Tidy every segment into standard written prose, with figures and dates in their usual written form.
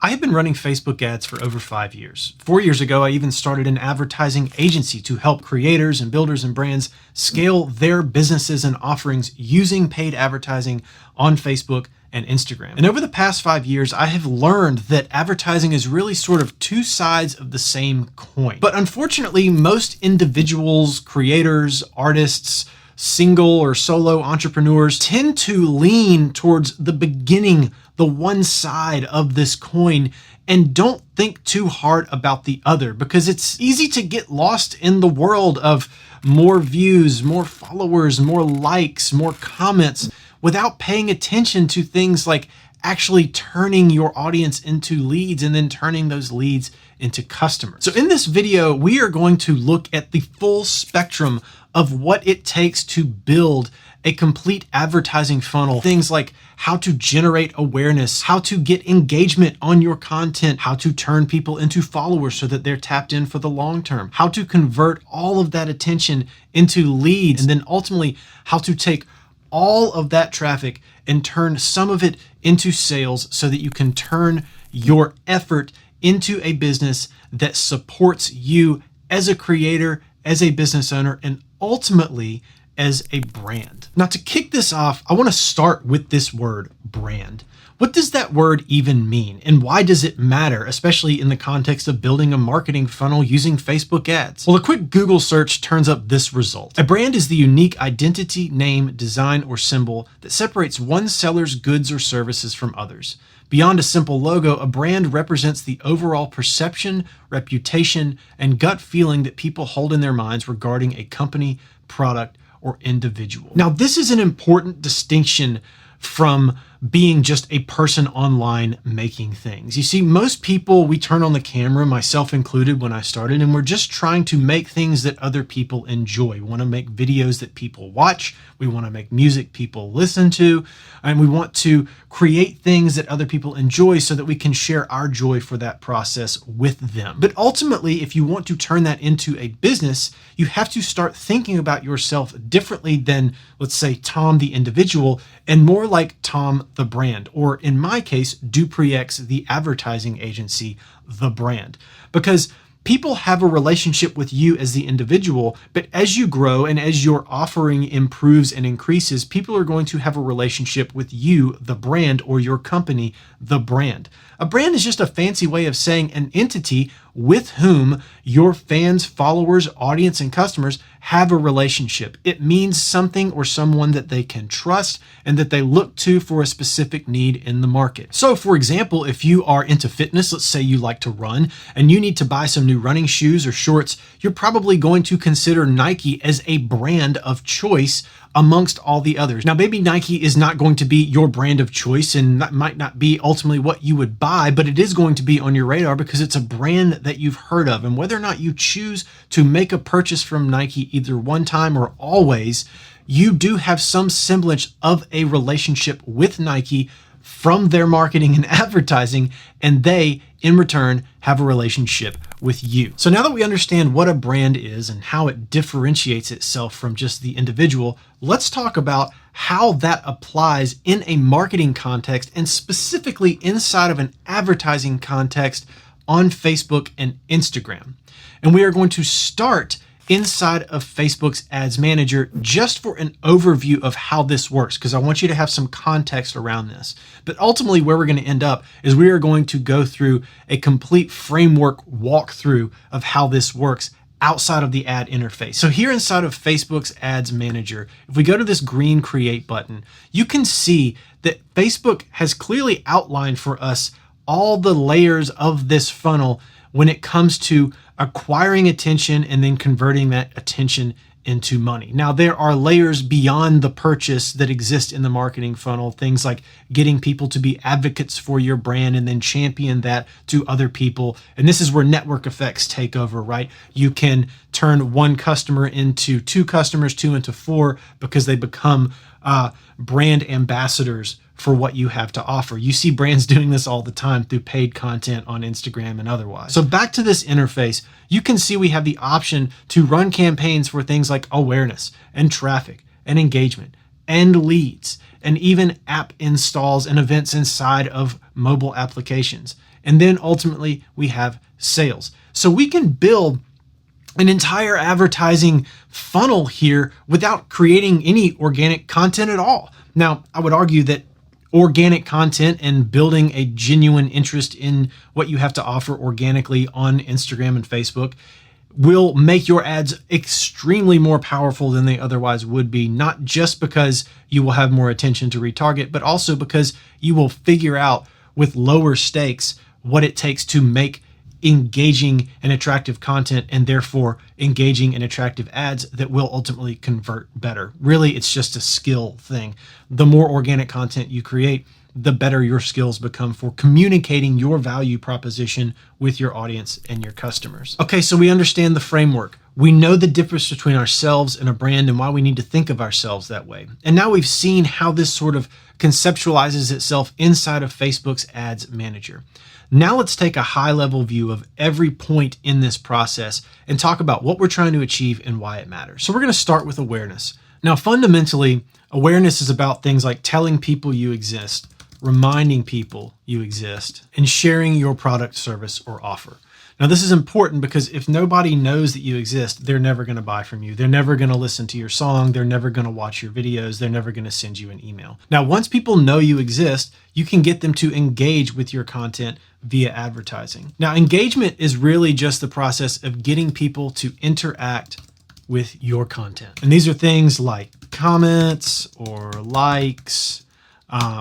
I have been running Facebook ads for over 5 years. 4 years ago, I even started an advertising agency to help creators and builders and brands scale their businesses and offerings using paid advertising on Facebook and Instagram. And over the past 5 years, I have learned that advertising is really sort of two sides of the same coin. But unfortunately, most individuals, creators, artists, single or solo entrepreneurs tend to lean towards the beginning, the one side of this coin, and don't think too hard about the other, because it's easy to get lost in the world of more views, more followers, more likes, more comments, without paying attention to things like actually turning your audience into leads and then turning those leads into customers. So in this video, we are going to look at the full spectrum of what it takes to build a complete advertising funnel. Things like how to generate awareness, how to get engagement on your content, how to turn people into followers so that they're tapped in for the long term, how to convert all of that attention into leads, and then ultimately how to take all of that traffic and turn some of it into sales so that you can turn your effort into a business that supports you as a creator, as a business owner, and ultimately as a brand. Now, to kick this off, I want to start with this word, brand. What does that word even mean? And why does it matter, especially in the context of building a marketing funnel using Facebook ads? Well, a quick Google search turns up this result. A brand is the unique identity, name, design, or symbol that separates one seller's goods or services from others. Beyond a simple logo, a brand represents the overall perception, reputation, and gut feeling that people hold in their minds regarding a company, product, or individual. Now, this is an important distinction from being just a person online making things. You see, most people, we turn on the camera, myself included when I started, and we're just trying to make things that other people enjoy. We want to make videos that people watch. We want to make music people listen to, and we want to create things that other people enjoy so that we can share our joy for that process with them. But ultimately, if you want to turn that into a business, you have to start thinking about yourself differently than, let's say, Tom the individual, and more like Tom the brand, or in my case, DuPree X, the advertising agency, the brand. Because people have a relationship with you as the individual, but as you grow and as your offering improves and increases, people are going to have a relationship with you, the brand, or your company, the brand. A brand is just a fancy way of saying an entity with whom your fans, followers, audience, and customers have a relationship. It means something or someone that they can trust and that they look to for a specific need in the market. So for example, if you are into fitness, let's say you like to run and you need to buy some new running shoes or shorts, you're probably going to consider Nike as a brand of choice amongst all the others. Now, maybe Nike is not going to be your brand of choice, and that might not be ultimately what you would buy, but it is going to be on your radar because it's a brand that you've heard of. And whether or not you choose to make a purchase from Nike either one time or always, you do have some semblance of a relationship with Nike from their marketing and advertising, and they, in return, have a relationship with you. So now that we understand what a brand is and how it differentiates itself from just the individual, let's talk about how that applies in a marketing context and specifically inside of an advertising context on Facebook and Instagram. And we are going to start inside of Facebook's Ads Manager just for an overview of how this works, because I want you to have some context around this. But ultimately where we're going to end up is we are going to go through a complete framework walkthrough of how this works outside of the ad interface. So here inside of Facebook's Ads Manager, if we go to this green Create button, you can see that Facebook has clearly outlined for us all the layers of this funnel when it comes to acquiring attention and then converting that attention into money. Now, there are layers beyond the purchase that exist in the marketing funnel, things like getting people to be advocates for your brand and then champion that to other people. And this is where network effects take over, right? You can turn one customer into two customers, two into four, because they become brand ambassadors for what you have to offer. You see brands doing this all the time through paid content on Instagram and otherwise. So back to this interface, you can see we have the option to run campaigns for things like awareness and traffic and engagement and leads and even app installs and events inside of mobile applications. and then ultimately we have sales. So we can build an entire advertising funnel here without creating any organic content at all. Now, I would argue that organic content and building a genuine interest in what you have to offer organically on Instagram and Facebook will make your ads extremely more powerful than they otherwise would be, not just because you will have more attention to retarget, but also because you will figure out with lower stakes what it takes to make engaging and attractive content, and therefore engaging and attractive ads that will ultimately convert better. Really, it's just a skill thing. The more organic content you create, the better your skills become for communicating your value proposition with your audience and your customers. Okay, so we understand the framework. We know the difference between ourselves and a brand and why we need to think of ourselves that way. And now we've seen how this sort of conceptualizes itself inside of Facebook's Ads Manager. Now let's take a high-level view of every point in this process and talk about what we're trying to achieve and why it matters. So we're going to start with awareness. Now, fundamentally, awareness is about things like telling people you exist, reminding people you exist, and sharing your product, service, or offer. Now, this is important because if nobody knows that you exist, they're never going to buy from you. They're never going to listen to your song. They're never going to watch your videos. They're never going to send you an email. Now, once people know you exist, you can get them to engage with your content via advertising. Now, engagement is really just the process of getting people to interact with your content. And these are things like comments or likes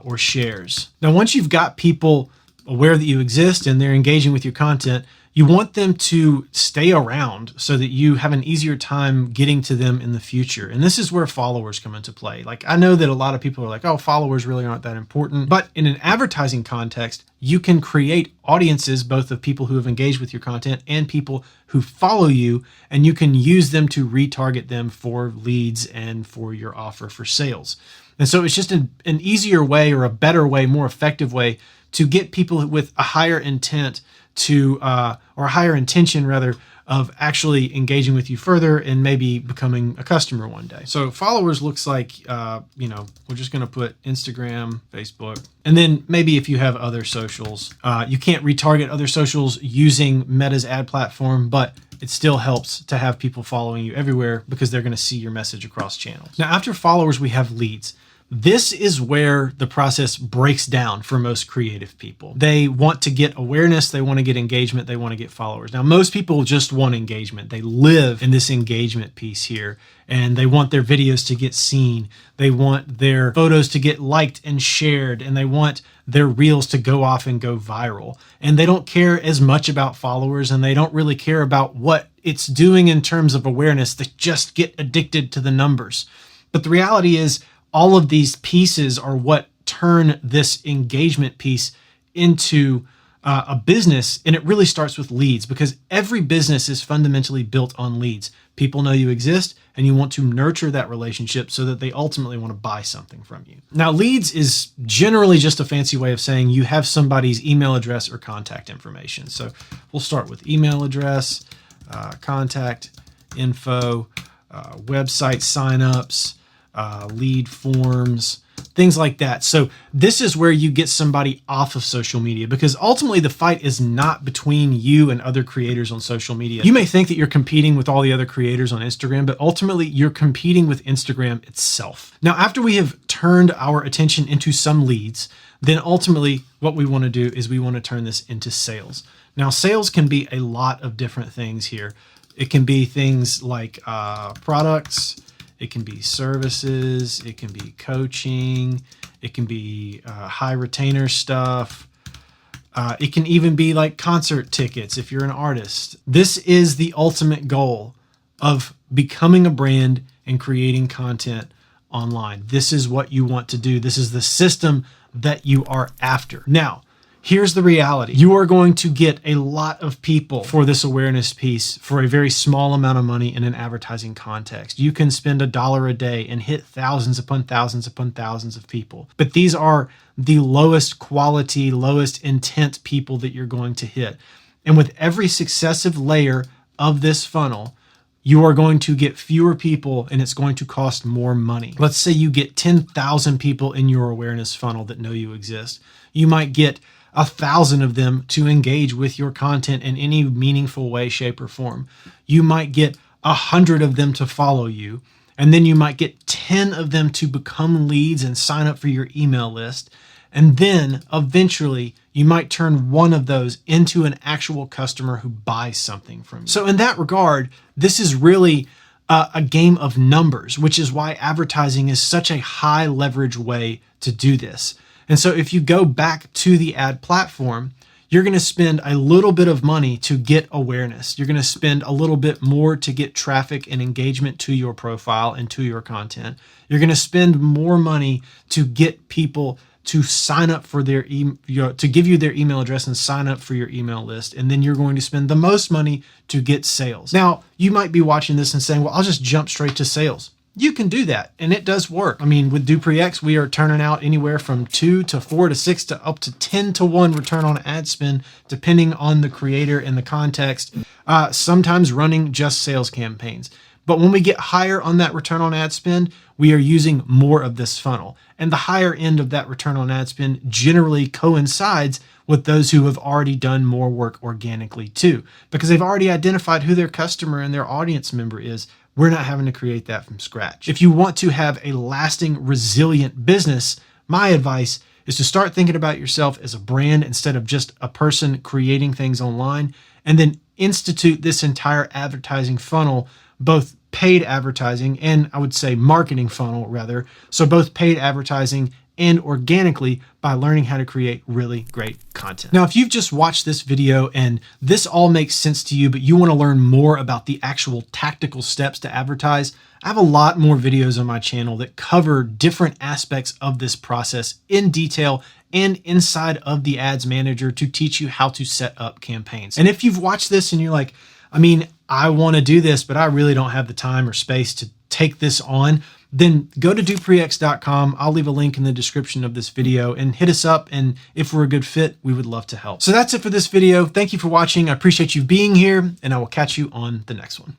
or shares. Now, once you've got people aware that you exist and they're engaging with your content, you want them to stay around so that you have an easier time getting to them in the future. And this is where followers come into play. Like, I know that a lot of people are like, oh, followers really aren't that important. But in an advertising context, you can create audiences, both of people who have engaged with your content and people who follow you, and you can use them to retarget them for leads and for your offer for sales. And so it's just an easier way, or a better way, more effective way to get people with a higher intent to, or a higher intention rather, of actually engaging with you further and maybe becoming a customer one day. So followers looks like, we're just going to put Instagram, Facebook, and then maybe if you have other socials, you can't retarget other socials using Meta's ad platform, but it still helps to have people following you everywhere because they're going to see your message across channels. Now, after followers, we have leads. This is where the process breaks down for most creative people. They want to get awareness, they want to get engagement, they want to get followers. Now, most people just want engagement. They live in this engagement piece here, and they want their videos to get seen. They want their photos to get liked and shared, and they want their reels to go off and go viral. And they don't care as much about followers, and they don't really care about what it's doing in terms of awareness. They just get addicted to the numbers. But the reality is, all of these pieces are what turn this engagement piece into a business. And it really starts with leads, because every business is fundamentally built on leads. People know you exist, and you want to nurture that relationship so that they ultimately want to buy something from you. Now, leads is generally just a fancy way of saying you have somebody's email address or contact information. So we'll start with email address, contact info, website signups, lead forms, things like that. So this is where you get somebody off of social media, because ultimately the fight is not between you and other creators on social media. You may think that you're competing with all the other creators on Instagram, but ultimately you're competing with Instagram itself. Now, after we have turned our attention into some leads, then ultimately what we want to do is we want to turn this into sales. Now, sales can be a lot of different things here. It can be things like products. It can be services, it can be coaching, it can be high retainer stuff. It can even be like concert tickets if you're an artist. This is the ultimate goal of becoming a brand and creating content online. This is what you want to do. This is the system that you are after. Now, here's the reality. You are going to get a lot of people for this awareness piece for a very small amount of money in an advertising context. You can spend $1 a day and hit thousands upon thousands upon thousands of people. But these are the lowest quality, lowest intent people that you're going to hit. And with every successive layer of this funnel, you are going to get fewer people, and it's going to cost more money. Let's say you get 10,000 people in your awareness funnel that know you exist. You might get 1,000 of them to engage with your content in any meaningful way, shape, or form. You might get 100 of them to follow you, and then you might get 10 of them to become leads and sign up for your email list. And then eventually you might turn one of those into an actual customer who buys something from you. So in that regard, this is really a game of numbers, which is why advertising is such a high leverage way to do this. And so if you go back to the ad platform, you're going to spend a little bit of money to get awareness. You're going to spend a little bit more to get traffic and engagement to your profile and to your content. You're going to spend more money to get people to sign up for their to give you their email address and sign up for your email list. And then you're going to spend the most money to get sales. Now, you might be watching this and saying, well, I'll just jump straight to sales. You can do that, and it does work. I mean, with DuPree X, we are turning out anywhere from 2 to 4 to 6 to up to 10 to 1 return on ad spend, depending on the creator and the context, sometimes running just sales campaigns. But when we get higher on that return on ad spend, we are using more of this funnel. And the higher end of that return on ad spend generally coincides with those who have already done more work organically too, because they've already identified who their customer and their audience member is. We're not having to create that from scratch. If you want to have a lasting, resilient business, my advice is to start thinking about yourself as a brand instead of just a person creating things online, and then institute this entire advertising funnel, both paid advertising and I would say marketing funnel rather. So both paid advertising and organically by learning how to create really great content. Now, if you've just watched this video and this all makes sense to you, but you want to learn more about the actual tactical steps to advertise, I have a lot more videos on my channel that cover different aspects of this process in detail and inside of the Ads Manager to teach you how to set up campaigns. And if you've watched this and you're like, I mean, I want to do this, but I really don't have the time or space to take this on, then go to DuPreeX.com. I'll leave a link in the description of this video and hit us up. And if we're a good fit, we would love to help. So that's it for this video. Thank you for watching. I appreciate you being here, and I will catch you on the next one.